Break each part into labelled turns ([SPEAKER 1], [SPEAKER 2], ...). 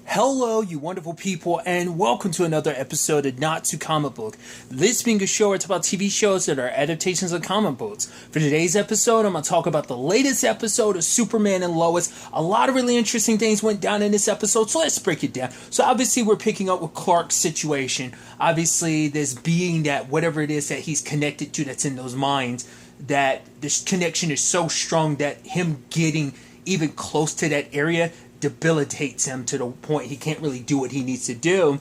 [SPEAKER 1] Hello, you wonderful people, and welcome to another episode of Not to Comic Book. This being a show where it's about TV shows that are adaptations of comic books. For today's episode, I'm going to talk about the latest episode of Superman and Lois. A lot of really interesting things went down in this episode, so let's break it down. So obviously we're picking up with Clark's situation. Obviously this being that whatever it is that he's connected to that's in those minds, that this connection is so strong that him getting even close to that area debilitates him to the point he can't really do what he needs to do.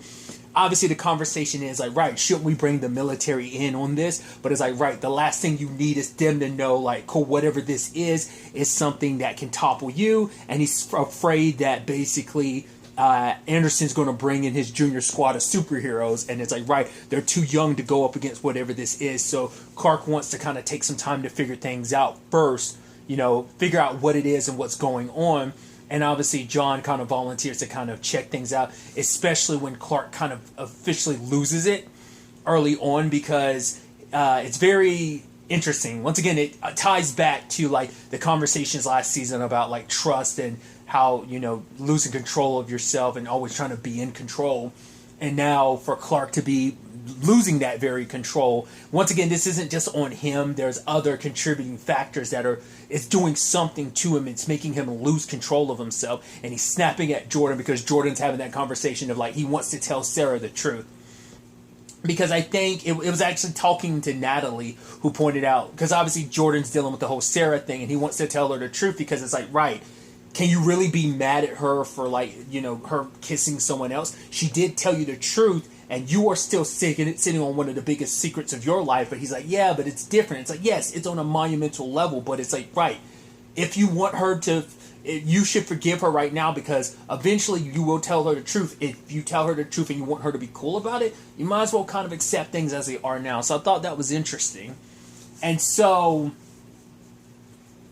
[SPEAKER 1] Obviously the conversation is like, right, shouldn't we bring the military in on this? But it's like, right, the last thing you need is them to know, like, cool, whatever this is something that can topple you. And he's afraid that basically Anderson's going to bring in his junior squad of superheroes, and it's like, right, they're too young to go up against whatever this is. So Clark wants to kind of take some time to figure things out first, figure out what it is and what's going on. And obviously John kind of volunteers to kind of check things out, especially when Clark kind of officially loses it early on, because it's very interesting. Once again, it ties back to like the conversations last season about like trust and how, losing control of yourself and always trying to be in control. And now for Clark to be losing that very control. Once again, this isn't just on him. There's other contributing factors that it's doing something to him. It's making him lose control of himself. And he's snapping at Jordan because Jordan's having that conversation of like, he wants to tell Sarah the truth. Because I think it was actually talking to Natalie who pointed out, because obviously Jordan's dealing with the whole Sarah thing and he wants to tell her the truth because it's like, right, can you really be mad at her for like, her kissing someone else? She did tell you the truth, and you are still sitting on one of the biggest secrets of your life. But he's like, yeah, but it's different. It's like, yes, it's on a monumental level, but it's like, right, if you want her to, you should forgive her right now, because eventually you will tell her the truth. If you tell her the truth and you want her to be cool about it, you might as well kind of accept things as they are now. So I thought that was interesting. And so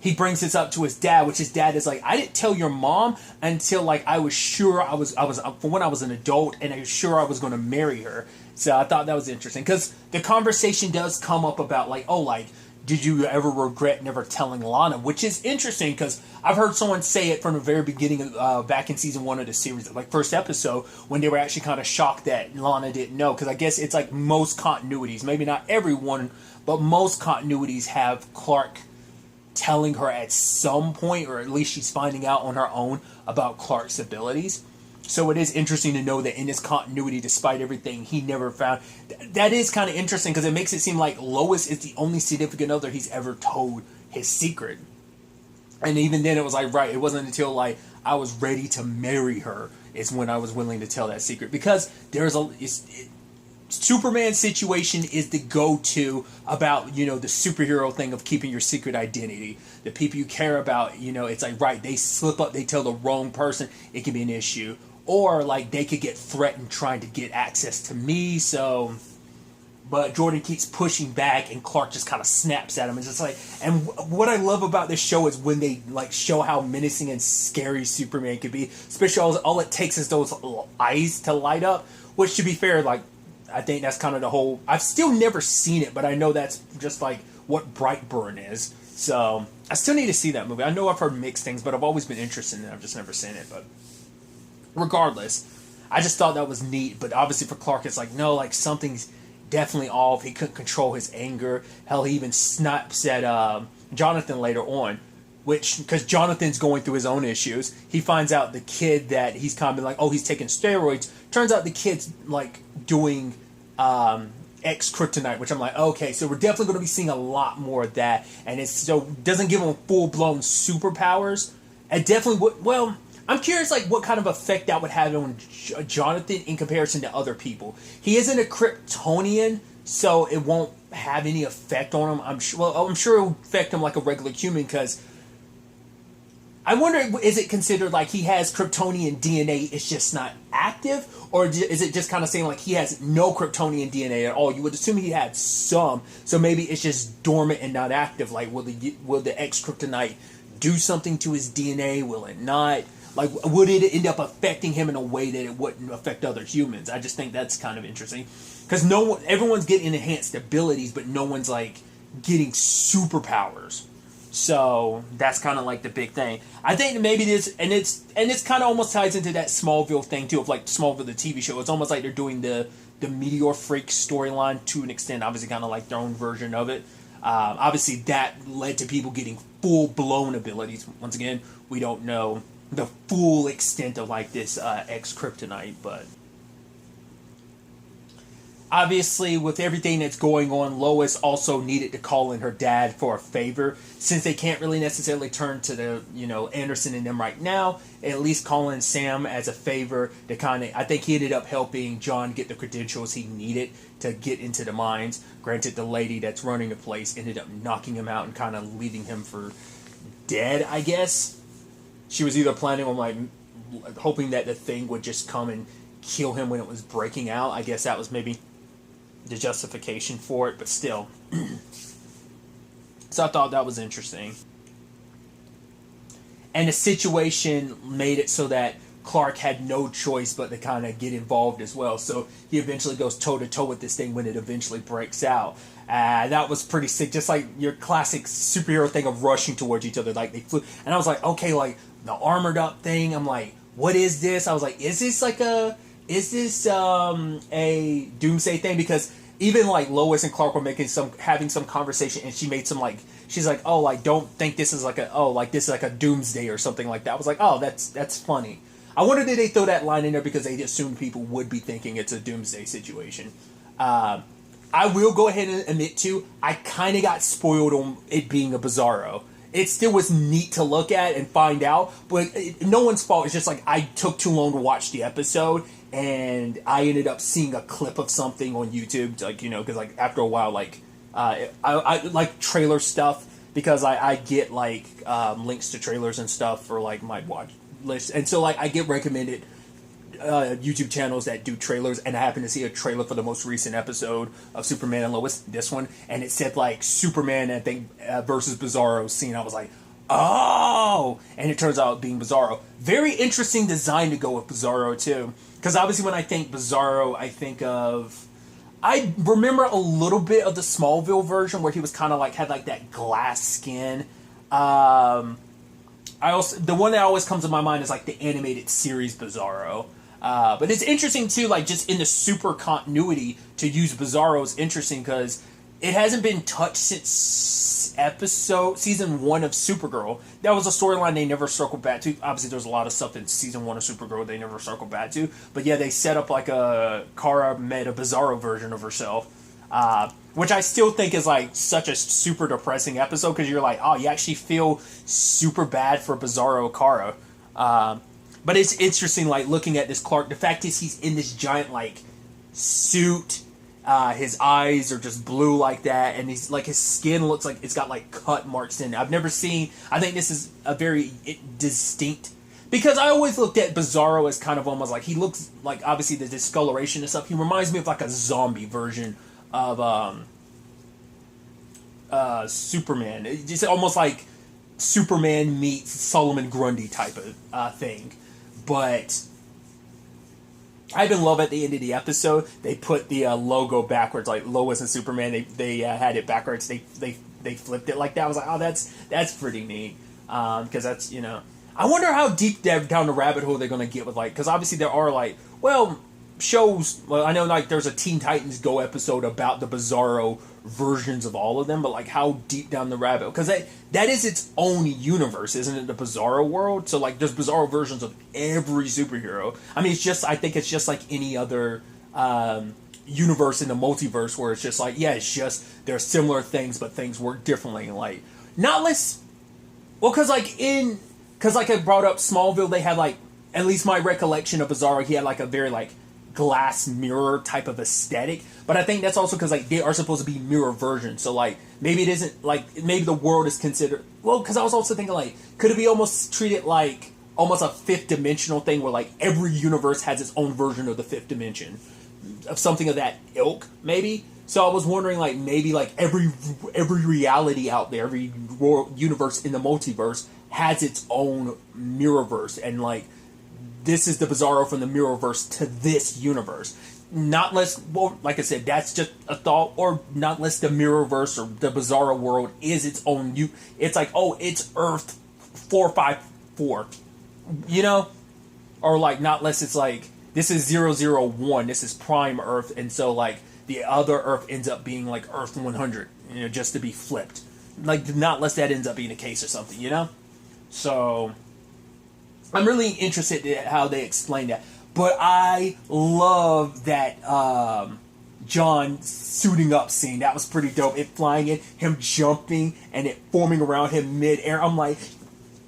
[SPEAKER 1] he brings this up to his dad, which his dad is like, I didn't tell your mom until like I was sure I was for when I was an adult and I was sure I was going to marry her. So I thought that was interesting, because the conversation does come up about like, oh, like, did you ever regret never telling Lana? Which is interesting, because I've heard someone say it from the very beginning, back in season 1 of the series, like first episode, when they were actually kind of shocked that Lana didn't know. Because I guess it's like most continuities, maybe not everyone, but most continuities have Clark telling her at some point, or at least she's finding out on her own about Clark's abilities. So it is interesting to know that in this continuity, despite everything, he never found. That is kind of interesting, because it makes it seem like Lois is the only significant other he's ever told his secret. And even then it was like, right, it wasn't until like I was ready to marry her is when I was willing to tell that secret. Because there's Superman's situation is the go-to about, the superhero thing of keeping your secret identity. The people you care about, it's like, right, they slip up, they tell the wrong person, it can be an issue. Or, like, they could get threatened trying to get access to me, so. But Jordan keeps pushing back, and Clark just kind of snaps at him. It's just like, and what I love about this show is when they, like, show how menacing and scary Superman could be. Especially all it takes is those eyes to light up. Which, to be fair, like, I think that's kind of the whole. I've still never seen it, but I know that's just like what Brightburn is. So I still need to see that movie. I know I've heard mixed things, but I've always been interested in it. I've just never seen it. But regardless, I just thought that was neat. But obviously for Clark, it's like, no, like something's definitely off. He couldn't control his anger. Hell, he even snaps at Jonathan later on. Which, because Jonathan's going through his own issues, he finds out the kid that he's kind of like, oh, he's taking steroids. Turns out the kid's like doing X-Kryptonite, which I'm like, okay, so we're definitely going to be seeing a lot more of that. And it doesn't give him full-blown superpowers. It definitely would. Well, I'm curious, like, what kind of effect that would have on Jonathan in comparison to other people. He isn't a Kryptonian, so it won't have any effect on him. I'm sure it will affect him like a regular human, because I wonder, is it considered like he has Kryptonian DNA, it's just not active? Or is it just kind of saying like he has no Kryptonian DNA at all? You would assume he had some, so maybe it's just dormant and not active. Like, will the X-Kryptonite do something to his DNA? Will it not? Like, would it end up affecting him in a way that it wouldn't affect other humans? I just think that's kind of interesting. Because everyone's getting enhanced abilities, but no one's like getting superpowers. So that's kind of like the big thing. I think maybe this, and it's kind of almost ties into that Smallville thing too, of like Smallville the TV show. It's almost like they're doing the Meteor Freak storyline to an extent, obviously kind of like their own version of it. Obviously that led to people getting full blown abilities. Once again, we don't know the full extent of like this X Kryptonite, but obviously, with everything that's going on, Lois also needed to call in her dad for a favor. Since they can't really necessarily turn to the, Anderson and them right now, at least call in Sam as a favor to kind of, I think he ended up helping John get the credentials he needed to get into the mines. Granted, the lady that's running the place ended up knocking him out and kind of leaving him for dead, I guess. She was either planning on, like, hoping that the thing would just come and kill him when it was breaking out. I guess that was maybe the justification for it, but still. So I thought that was interesting. And the situation made it so that Clark had no choice but to kind of get involved as well. So he eventually goes toe-to-toe with this thing when it eventually breaks out. That was pretty sick. Just like your classic superhero thing of rushing towards each other. Like they flew. And I was like, okay, like the armored up thing. I'm like, what is this? I was like, is this a doomsday thing? Because even like Lois and Clark were having some conversation, and she made some like, she's like, oh, like don't think this is like this is like a doomsday or something like that. I was like, oh, that's funny. I wonder did they throw that line in there because they assumed people would be thinking it's a doomsday situation. I will go ahead and admit too, I kind of got spoiled on it being a Bizarro. It still was neat to look at and find out, but no one's fault. It's just like I took too long to watch the episode, and I ended up seeing a clip of something on YouTube, like, because like after a while, like I like trailer stuff because I get like links to trailers and stuff for like my watch list, and so like I get recommended YouTube channels that do trailers, and I happened to see a trailer for the most recent episode of Superman and Lois, this one, and it said like Superman, I think, versus Bizarro scene. I was like, oh, and it turns out being Bizarro. Very interesting design to go with Bizarro too, because obviously when I think Bizarro, I remember a little bit of the Smallville version where he was kind of like had like that glass skin. The one that always comes to my mind is like the animated series Bizarro. But it's interesting too, like just in the super continuity to use Bizarro is interesting because it hasn't been touched since season 1 of Supergirl. That was a storyline they never circled back to. Obviously, there's a lot of stuff in season 1 of Supergirl they never circled back to. But yeah, they set up like Kara met a Bizarro version of herself. Which I still think is like such a super depressing episode because you're like, oh, you actually feel super bad for Bizarro Kara. But it's interesting, like looking at this Clark. The fact is he's in this giant like suit. His eyes are just blue like that, and he's like his skin looks like it's got like cut marks in it. I've never seen. I think this is a very distinct. Because I always looked at Bizarro as kind of almost like he looks like obviously the discoloration and stuff. He reminds me of like a zombie version of Superman. It's just almost like Superman meets Solomon Grundy type of thing. But I've been love at the end of the episode. They put the logo backwards, like Lois and Superman. They had it backwards. They flipped it like that. I was like, oh, that's pretty neat. Because that's I wonder how deep down the rabbit hole they're gonna get with like, because obviously there are like shows. Well, I know like there's a Teen Titans Go episode about the Bizarro versions of all of them, but like how deep down the rabbit hole, because that is its own universe, isn't it? The Bizarro world. So like there's Bizarro versions of every superhero. I mean, I think it's just like any other universe in the multiverse where it's just like, yeah, it's just there are similar things, but things work differently. Like not less. Well, because like I brought up Smallville, they had like, at least my recollection of Bizarro, he had like a very like glass mirror type of aesthetic, but I think that's also because like they are supposed to be mirror versions, so like maybe it isn't like, maybe the world is considered, well, because I was also thinking like, could it be almost treated like almost a fifth dimensional thing where like every universe has its own version of the fifth dimension of something of that ilk, maybe. So I was wondering like maybe like every reality out there, every universe in the multiverse has its own mirrorverse, and like this is the Bizarro from the Mirrorverse to this universe. not less, well, like I said, that's just a thought, or not less the Mirrorverse or the Bizarro world is its own, it's like, oh, it's Earth 454, you know? Or like, not less it's like, this is 001, this is Prime Earth, and so like, the other Earth ends up being like Earth 100, you know, just to be flipped. Like, not less that ends up being the case or something, you know? So, I'm really interested in how they explain that. But I love that John suiting up scene. That was pretty dope. It flying in, him jumping, and it forming around him mid-air. I'm like,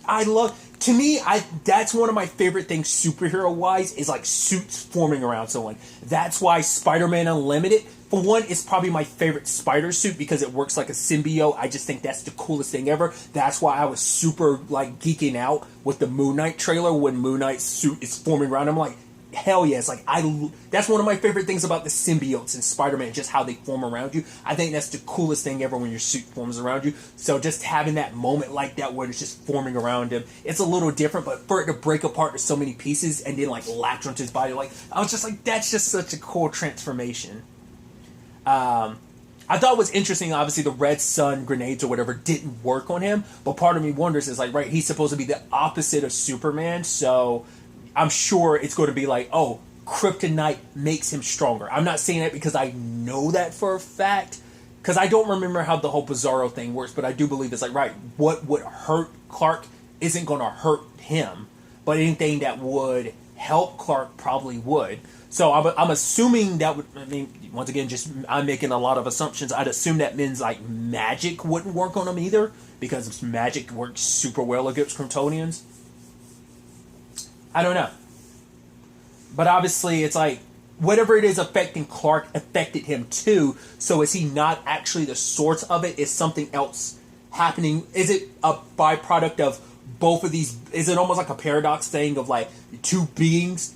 [SPEAKER 1] I love... To me, that's one of my favorite things superhero-wise, is like suits forming around someone. That's why Spider-Man Unlimited, for one, is probably my favorite spider suit because it works like a symbiote. I just think that's the coolest thing ever. That's why I was super like geeking out with the Moon Knight trailer when Moon Knight's suit is forming around. I'm like, hell yes. Like, that's one of my favorite things about the symbiotes in Spider-Man, just how they form around you. I think that's the coolest thing ever when your suit forms around you. So just having that moment like that where it's just forming around him, it's a little different, but for it to break apart to so many pieces and then like latch onto his body, like, I was just like, that's just such a cool transformation. I thought it was interesting, obviously the red sun grenades or whatever didn't work on him, but part of me wonders is like, right, he's supposed to be the opposite of Superman, so I'm sure it's going to be like, oh, kryptonite makes him stronger. I'm not saying that because I know that for a fact, because I don't remember how the whole Bizarro thing works, but I do believe it's like, right, what would hurt Clark isn't going to hurt him, but anything that would help Clark probably would. So I'm assuming that would, I mean, once again, just I'm making a lot of assumptions. I'd assume that means like magic wouldn't work on him either, because magic works super well against Kryptonians. I don't know. But obviously, it's like, whatever it is affecting Clark affected him too. So is he not actually the source of it? Is something else happening? Is it a byproduct of both of these? Is it almost like a paradox thing of like two beings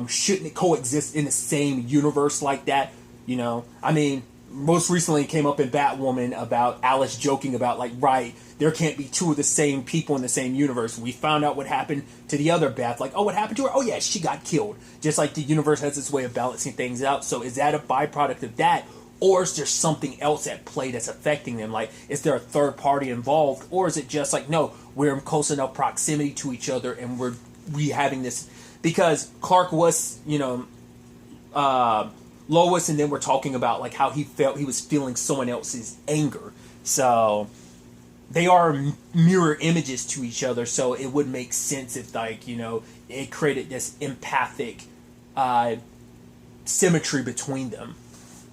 [SPEAKER 1] shouldn't coexist in the same universe like that? You know, I mean, most recently it came up in Batwoman about Alice joking about like, right, there can't be two of the same people in the same universe. We found out what happened to the other Bat. Like, oh, what happened to her? Oh, yeah, she got killed. Just like the universe has its way of balancing things out. So is that a byproduct of that? Or is there something else at play that's affecting them? Like, is there a third party involved? Or is it just like, no, we're in close enough proximity to each other and we having this... Because Clark was, you know, Lois, and then we're talking about like how he was feeling someone else's anger. So... they are mirror images to each other, so it would make sense if, like, you know, it created this empathic symmetry between them.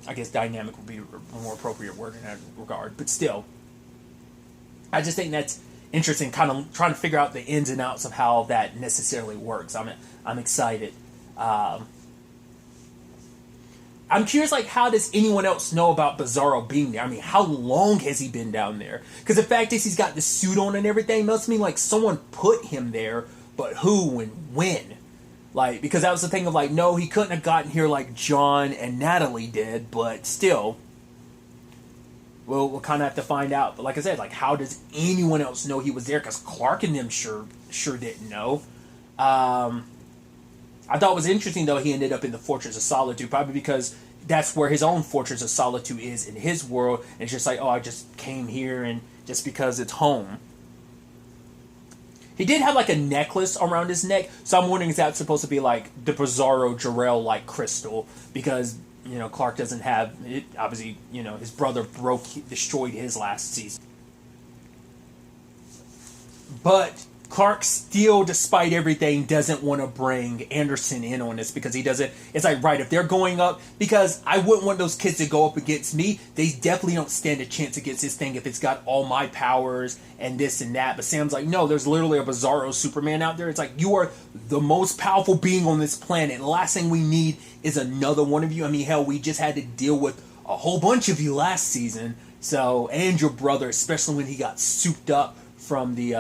[SPEAKER 1] I guess dynamic would be a more appropriate word in that regard, but still, I just think that's interesting, kind of trying to figure out the ins and outs of how that necessarily works. I'm excited. I'm curious, like, how does anyone else know about Bizarro being there? I mean, how long has he been down there? Because the fact is he's got the suit on and everything must mean, like, someone put him there, but who and when? Like, because that was the thing of, like, no, he couldn't have gotten here like John and Natalie did, but still, we'll kind of have to find out. But like I said, like, how does anyone else know he was there? Because Clark and them sure didn't know. I thought it was interesting, though, he ended up in the Fortress of Solitude, probably because that's where his own Fortress of Solitude is in his world. And it's just like, oh, I just came here and just because it's home. He did have, like, a necklace around his neck, so I'm wondering if that's supposed to be, like, the Bizarro Jor-El-like crystal, because, you know, Clark doesn't have it. Obviously, you know, his brother destroyed his last season. But Clark still, despite everything, doesn't want to bring Anderson in on this because he doesn't... It's like, right, if they're going up... Because I wouldn't want those kids to go up against me. They definitely don't stand a chance against this thing if it's got all my powers and this and that. But Sam's like, no, there's literally a Bizarro Superman out there. It's like, you are the most powerful being on this planet. And the last thing we need is another one of you. I mean, hell, we just had to deal with a whole bunch of you last season. So, and your brother, especially when he got souped up from the...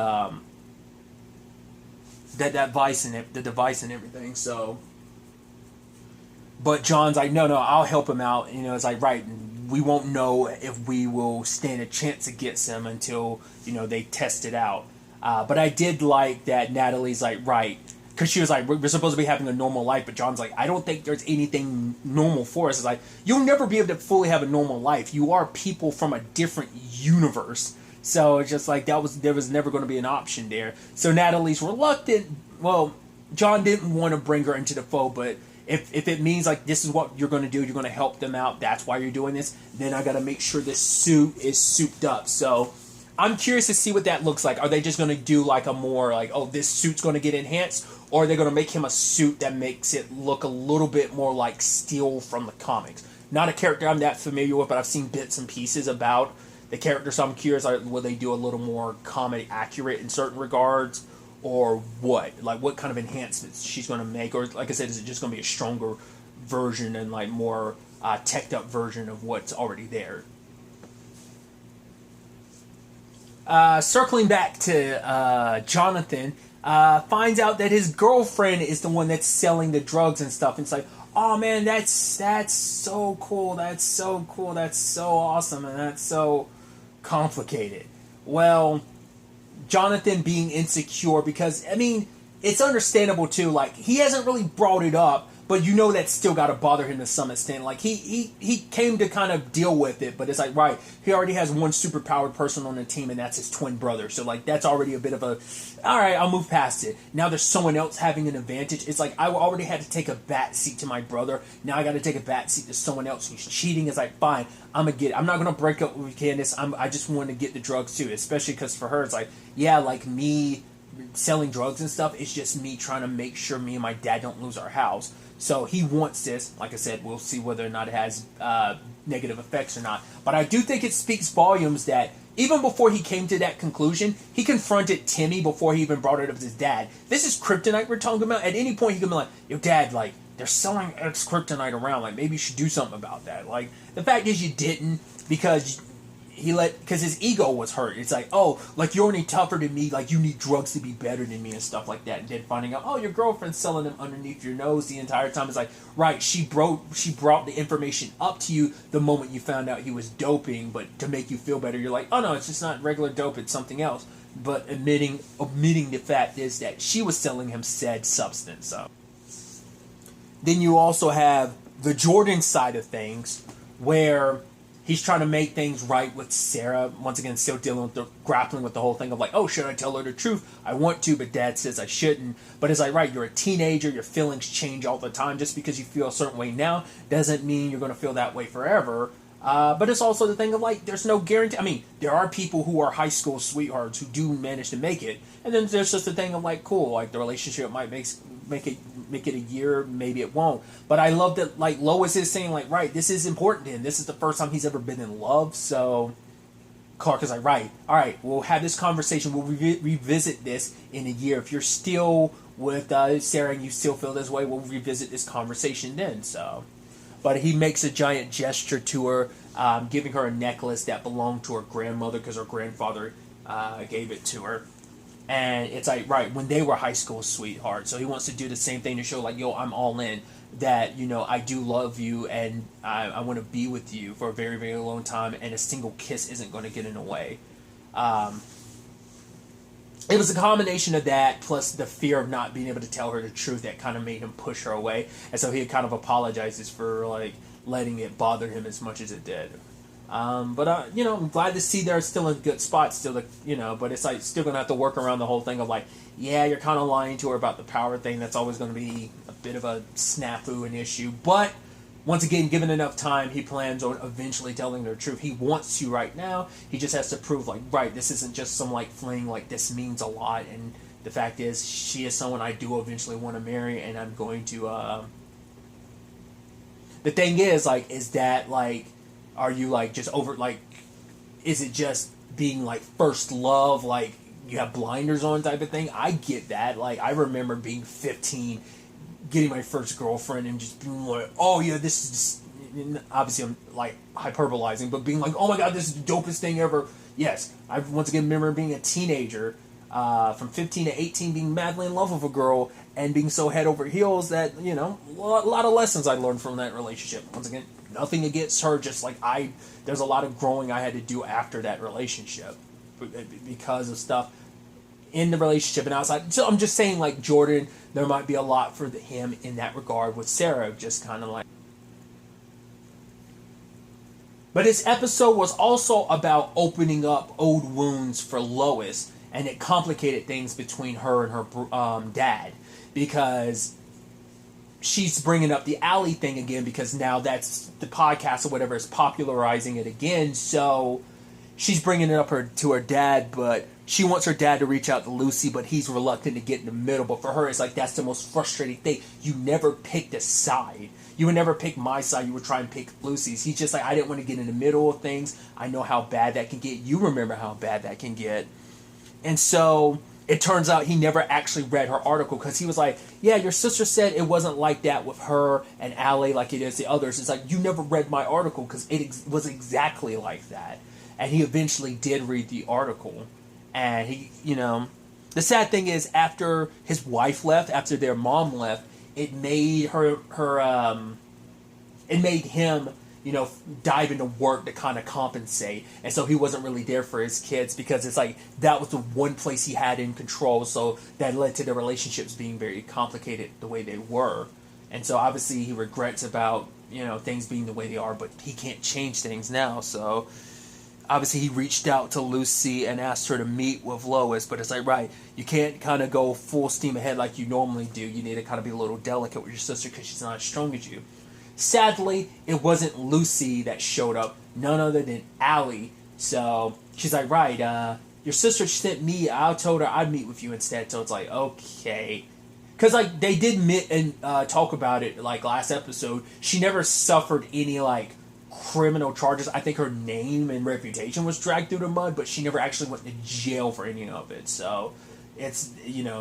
[SPEAKER 1] that device and the device and everything. So, but John's like, no, I'll help him out. You know, it's like, right, we won't know if we will stand a chance against him until, you know, they test it out. But I did like that Natalie's like, right, because she was like, we're supposed to be having a normal life, but John's like, I don't think there's anything normal for us. It's like, you'll never be able to fully have a normal life. You are people from a different universe. So it's just like, there was never going to be an option there. So Natalie's reluctant. Well, John didn't want to bring her into the fold, but if it means like this is what you're going to do, you're going to help them out, that's why you're doing this, then I got to make sure this suit is souped up. So I'm curious to see what that looks like. Are they just going to do like a more like, oh, this suit's going to get enhanced, or are they going to make him a suit that makes it look a little bit more like Steel from the comics? Not a character I'm that familiar with, but I've seen bits and pieces about the character, so I'm curious, like, will they do a little more comedy accurate in certain regards, or what? Like, what kind of enhancements she's going to make? Or, like I said, is it just going to be a stronger version and, like, more teched up version of what's already there? Circling back to Jonathan, finds out that his girlfriend is the one that's selling the drugs and stuff. And it's like, oh, man, that's so cool. That's so cool. That's so awesome. And that's so complicated. Well, Jonathan being insecure, because I mean, it's understandable too. Like, he hasn't really brought it up, but you know that's still got to bother him to some extent. Like, he came to kind of deal with it, but it's like, right, he already has one superpowered person on the team, and that's his twin brother. So like, that's already a bit of a, all right, I'll move past it. Now there's someone else having an advantage. It's like, I already had to take a back seat to my brother. Now I got to take a back seat to someone else who's cheating. It's like, fine, I'm gonna get it. I'm not gonna break up with Candace. I just want to get the drugs too, especially because for her, it's like, yeah, like me selling drugs and stuff, it's just me trying to make sure me and my dad don't lose our house. So he wants this. Like I said, we'll see whether or not it has negative effects or not. But I do think it speaks volumes that even before he came to that conclusion, he confronted Timmy before he even brought it up to his dad. This is kryptonite we're talking about. At any point, he could be like, yo, Dad, like, they're selling X-kryptonite around. Like, maybe you should do something about that. Like, the fact is you didn't, because because his ego was hurt. It's like, oh, like, you're only tougher than me, like, you need drugs to be better than me and stuff like that. And then finding out, oh, your girlfriend's selling them underneath your nose the entire time. It's like, right, she brought the information up to you the moment you found out he was doping, but to make you feel better, you're like, oh no, it's just not regular dope, it's something else. But omitting the fact is that she was selling him said substance. So then you also have the Jordan side of things, where he's trying to make things right with Sarah. Once again, still grappling with the whole thing of like, oh, should I tell her the truth? I want to, but Dad says I shouldn't. But it's like, right, you're a teenager. Your feelings change all the time. Just because you feel a certain way now doesn't mean you're going to feel that way forever. But it's also the thing of like, there's no guarantee. I mean, there are people who are high school sweethearts who do manage to make it. And then there's just the thing of like, cool, like the relationship might make it a year, maybe it won't. But I love that, like, Lois is saying, like, right, this is important to him. This is the first time he's ever been in love. So Clark is like, right, all right, we'll have this conversation. We'll revisit this in a year. If you're still with Sarah and you still feel this way, we'll revisit this conversation then. So, but he makes a giant gesture to her, giving her a necklace that belonged to her grandmother because her grandfather gave it to her. And it's like, right, when they were high school sweethearts. So he wants to do the same thing to show, like, yo, I'm all in. That, you know, I do love you and I want to be with you for a very, very long time. And a single kiss isn't going to get in the way. It was a combination of that plus the fear of not being able to tell her the truth that kind of made him push her away. And so he kind of apologizes for, like, letting it bother him as much as it did. But you know, I'm glad to see they're still in good spots, still, you know, but it's like still gonna have to work around the whole thing of like, yeah, you're kind of lying to her about the power thing. That's always going to be a bit of a snafu, an issue. But once again, given enough time, he plans on eventually telling her the truth. He wants to right now. He just has to prove, like, right, this isn't just some, like, fling, like, this means a lot. And the fact is, she is someone I do eventually want to marry, and I'm going to, the thing is, like, is that, like, are you, like, just over, like, is it just being, like, first love, like, you have blinders on type of thing? I get that. Like, I remember being 15, getting my first girlfriend, and just being like, oh, yeah, this is just, obviously I'm, like, hyperbolizing, but being like, oh, my God, this is the dopest thing ever. Yes, I once again remember being a teenager, from 15 to 18, being madly in love with a girl, and being so head over heels that, you know, a lot of lessons I learned from that relationship. Once again, nothing against her, just like there's a lot of growing I had to do after that relationship because of stuff. in the relationship and outside. So I'm just saying, like, Jordan, there might be a lot for him in that regard with Sarah, just kind of like. But this episode was also about opening up old wounds for Lois, and it complicated things between her and her dad, because she's bringing up the Allie thing again, because now that's the podcast or whatever is popularizing it again. So she's bringing it up to her dad, but she wants her dad to reach out to Lucy, but he's reluctant to get in the middle. But for her, it's like, that's the most frustrating thing. You never picked a side. You would never pick my side. You would try and pick Lucy's. He's just like, I didn't want to get in the middle of things. I know how bad that can get. You remember how bad that can get. And so it turns out he never actually read her article, because he was like, yeah, your sister said it wasn't like that with her and Allie like it is the others. It's like, you never read my article, because it was exactly like that. And he eventually did read the article. And he, the sad thing is, after his wife left, after their mom left, it made it made him, dive into work to kind of compensate. And so he wasn't really there for his kids, because it's like, that was the one place he had in control. So that led to the relationships being very complicated the way they were. And so obviously he regrets about, things being the way they are, but he can't change things now. So obviously he reached out to Lucy and asked her to meet with Lois, but it's like, right, you can't kind of go full steam ahead like you normally do. You need to kind of be a little delicate with your sister, because she's not as strong as you. Sadly, it wasn't Lucy that showed up, none other than Allie. So she's like, right, your sister sent me, I told her I'd meet with you instead. So it's like, okay. Because, like, they did admit and talk about it, like, last episode. She never suffered any, like, criminal charges. I think her name and reputation was dragged through the mud, but she never actually went to jail for any of it. So it's,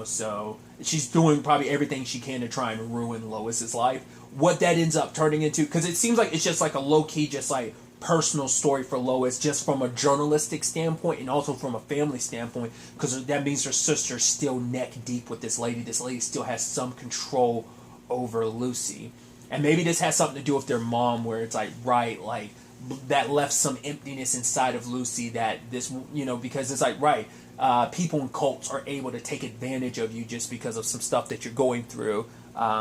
[SPEAKER 1] so she's doing probably everything she can to try and ruin Lois's life. What that ends up turning into, because it seems like it's just like a low-key, just like personal story for Lois, just from a journalistic standpoint and also from a family standpoint, because that means her sister's still neck deep with this lady. This lady still has some control over Lucy. And maybe this has something to do with their mom, where it's like, right, like, that left some emptiness inside of Lucy, that this, because it's like, right, people in cults are able to take advantage of you just because of some stuff that you're going through.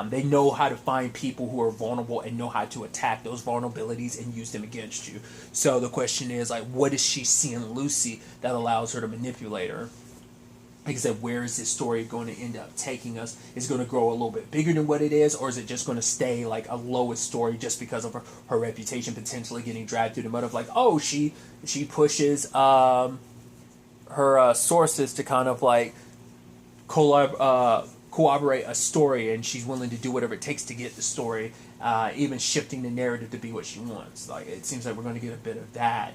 [SPEAKER 1] They know how to find people who are vulnerable and know how to attack those vulnerabilities and use them against you. So the question is, like, what does she see in Lucy that allows her to manipulate her? Like I said, where is this story going to end up taking us? Is it going to grow a little bit bigger than what it is, or is it just going to stay like a Lois story just because of her reputation potentially getting dragged through the mud of, like, oh, she pushes her sources to kind of like corroborate a story, and she's willing to do whatever it takes to get the story, even shifting the narrative to be what she wants. Like, it seems like we're going to get a bit of that.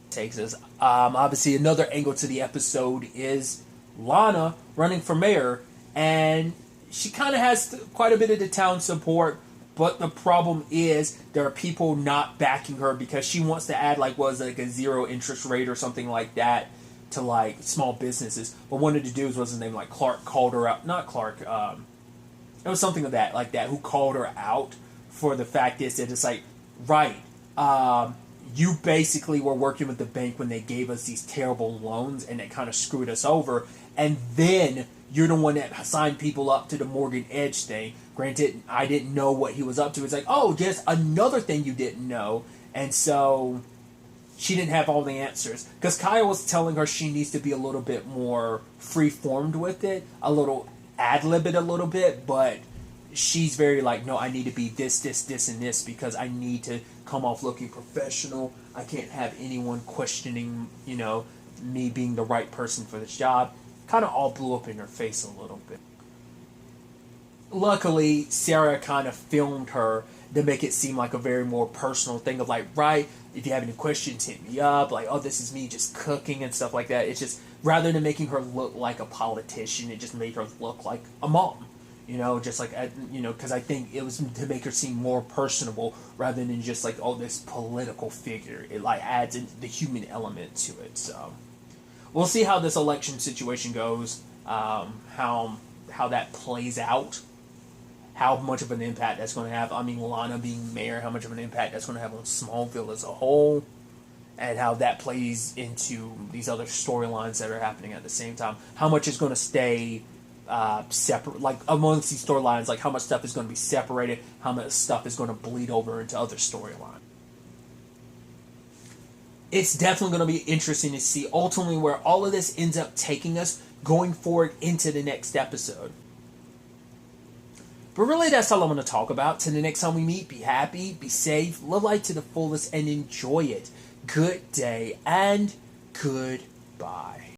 [SPEAKER 1] Takes us. Obviously, another angle to the episode is Lana running for mayor, and she kind of has quite a bit of the town support, but the problem is there are people not backing her, because she wants to add, like, like a 0 interest rate or something like that to, like, small businesses. But one of the dudes, was his name, like, Clark, called her out. Not Clark, it was something of that, like that, who called her out for the fact is that it's like, right, you basically were working with the bank when they gave us these terrible loans, and they kind of screwed us over. And then you're the one that signed people up to the Morgan Edge thing. Granted, I didn't know what he was up to. It's like, oh, just another thing you didn't know. And so she didn't have all the answers. Because Kyle was telling her she needs to be a little bit more free-formed with it, a little ad-lib it a little bit, but she's very like, no, I need to be this, and this, because I need to come off looking professional. I can't have anyone questioning, me being the right person for this job. Kind of all blew up in her face a little bit. Luckily, Sarah kind of filmed her to make it seem like a very more personal thing of like, right, if you have any questions, hit me up. Like, oh, this is me just cooking and stuff like that. It's just, rather than making her look like a politician, it just made her look like a mom. Just like, because I think it was to make her seem more personable rather than just like, oh, this political figure. It like adds in the human element to it. So we'll see how this election situation goes, how that plays out, how much of an impact that's going to have. I mean, Lana being mayor, how much of an impact that's going to have on Smallville as a whole. and how that plays into these other storylines that are happening at the same time. How much is going to stay separate, like amongst these storylines, like how much stuff is going to be separated, how much stuff is going to bleed over into other storylines. It's definitely going to be interesting to see ultimately where all of this ends up taking us going forward into the next episode. But really, that's all I want to talk about. Till the next time we meet, be happy, be safe, live life to the fullest, and enjoy it. Good day and goodbye.